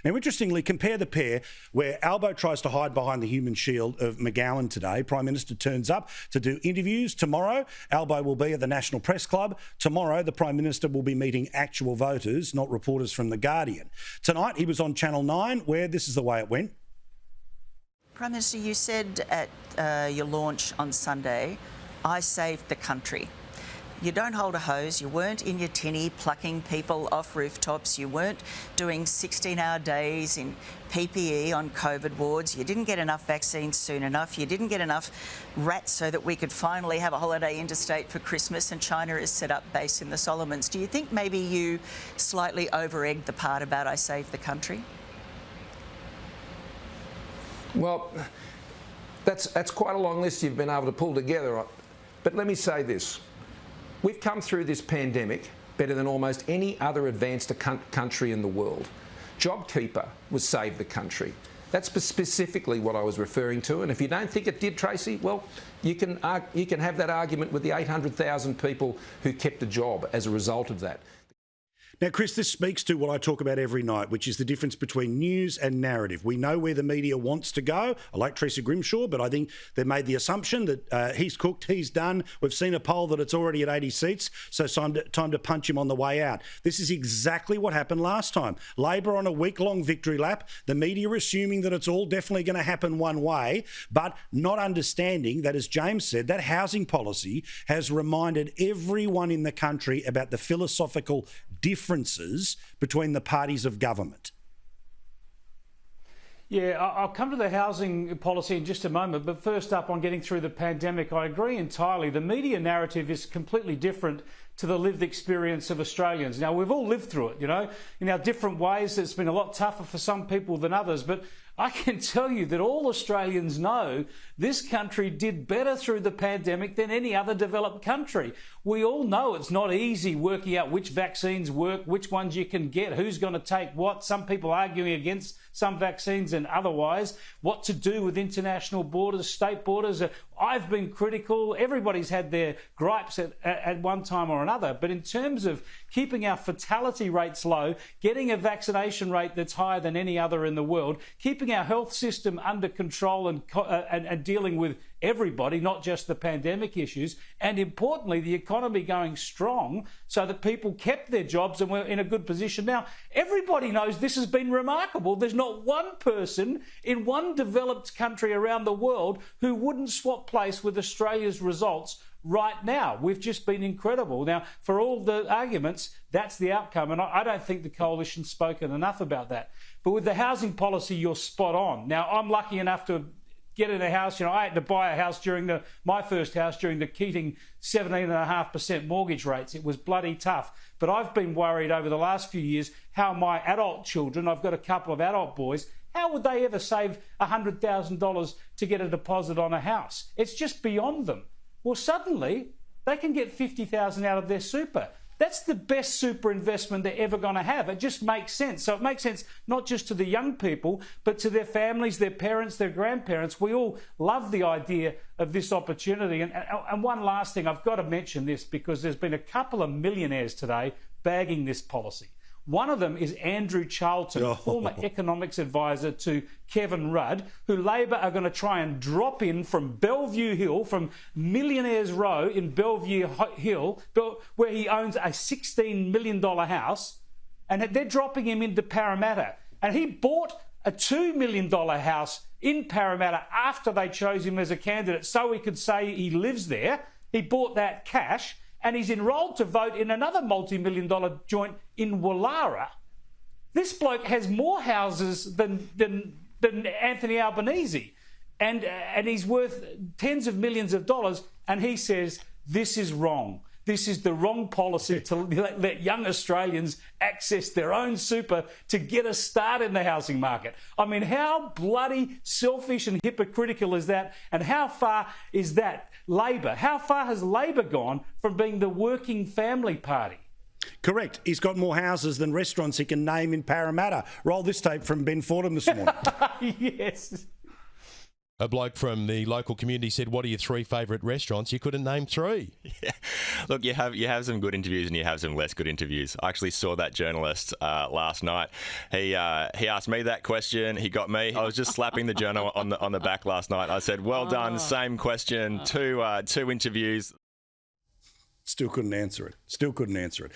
Now, interestingly, compare the pair where Albo tries to hide behind the human shield of McGowan today. Prime Minister turns up to do interviews. Tomorrow, Albo will be at the National Press Club. Tomorrow, the Prime Minister will be meeting actual voters, not reporters from The Guardian. Tonight, he was on Channel 9, where this is the way it went. Prime Minister, you said at your launch on Sunday, I saved the country. You don't hold a hose, you weren't in your tinny plucking people off rooftops, you weren't doing 16-hour days in PPE on COVID wards, you didn't get enough vaccines soon enough, you didn't get enough rats so that we could finally have a holiday interstate for Christmas, and China is set up base in the Solomons. Do you think maybe you slightly over-egged the part about I saved the country? Well, that's quite a long list you've been able to pull together. But let me say this. We've come through this pandemic better than almost any other advanced country in the world. JobKeeper was Save the Country. That's specifically what I was referring to. And if you don't think it did, Tracy, well, you can have that argument with the 800,000 people who kept a job as a result of that. Now, Chris, this speaks to what I talk about every night, which is the difference between news and narrative. We know where the media wants to go. I like Teresa Grimshaw, but I think they made the assumption that he's cooked, he's done. We've seen a poll that it's already at 80 seats, so time to punch him on the way out. This is exactly what happened last time. Labor on a week-long victory lap, the media assuming that it's all definitely going to happen one way, but not understanding that, as James said, that housing policy has reminded everyone in the country about the philosophical differences between the parties of government. Yeah, I'll come to the housing policy in just a moment, but first up on getting through the pandemic, I agree entirely. The media narrative is completely different to the lived experience of Australians. Now, we've all lived through it, in our different ways. It's been a lot tougher for some people than others, but I can tell you that all Australians know this country did better through the pandemic than any other developed country. We all know it's not easy working out which vaccines work, which ones you can get, who's going to take what, some people arguing against some vaccines and otherwise, what to do with international borders, state borders. I've been critical. Everybody's had their gripes at one time or another. But in terms of keeping our fatality rates low, getting a vaccination rate that's higher than any other in the world, keeping our health system under control and dealing with everybody, not just the pandemic issues, and importantly, the economy going strong so that people kept their jobs and were in a good position. Now, everybody knows this has been remarkable. There's not one person in one developed country around the world who wouldn't swap place with Australia's results right now. We've just been incredible. Now, for all the arguments, that's the outcome, and I don't think the coalition's spoken enough about that. But with the housing policy, you're spot on. Now, I'm lucky enough to get in a house. I had to buy a house during my first house during the Keating 17.5% mortgage rates. It was bloody tough. But I've been worried over the last few years how my adult children, I've got a couple of adult boys, how would they ever save $100,000 to get a deposit on a house? It's just beyond them. Well, suddenly they can get $50,000 out of their super. That's the best super investment they're ever going to have. It just makes sense. So it makes sense not just to the young people, but to their families, their parents, their grandparents. We all love the idea of this opportunity. And one last thing, I've got to mention this because there's been a couple of millionaires today bagging this policy. One of them is Andrew Charlton, former economics advisor to Kevin Rudd, who Labor are going to try and drop in from Bellevue Hill, from Millionaires Row in Bellevue Hill, where he owns a $16 million house, and they're dropping him into Parramatta. And he bought a $2 million house in Parramatta after they chose him as a candidate so he could say he lives there. He bought that cash. And he's enrolled to vote in another multi-million-dollar joint in Wallara. This bloke has more houses than Anthony Albanese, and he's worth tens of millions of dollars. And he says this is wrong. This is the wrong policy to let young Australians access their own super to get a start in the housing market. I mean, how bloody selfish and hypocritical is that? And how far is that Labor? How far has Labor gone from being the working family party? Correct. He's got more houses than restaurants he can name in Parramatta. Roll this tape from Ben Fordham this morning. Yes. A bloke from the local community said, "What are your 3 favourite restaurants?" You couldn't name 3. Yeah. Look, you have some good interviews and you have some less good interviews. I actually saw that journalist last night. He asked me that question. He got me. I was just slapping the journal on the back last night. I said, "Well done, same question, two interviews." Still couldn't answer it.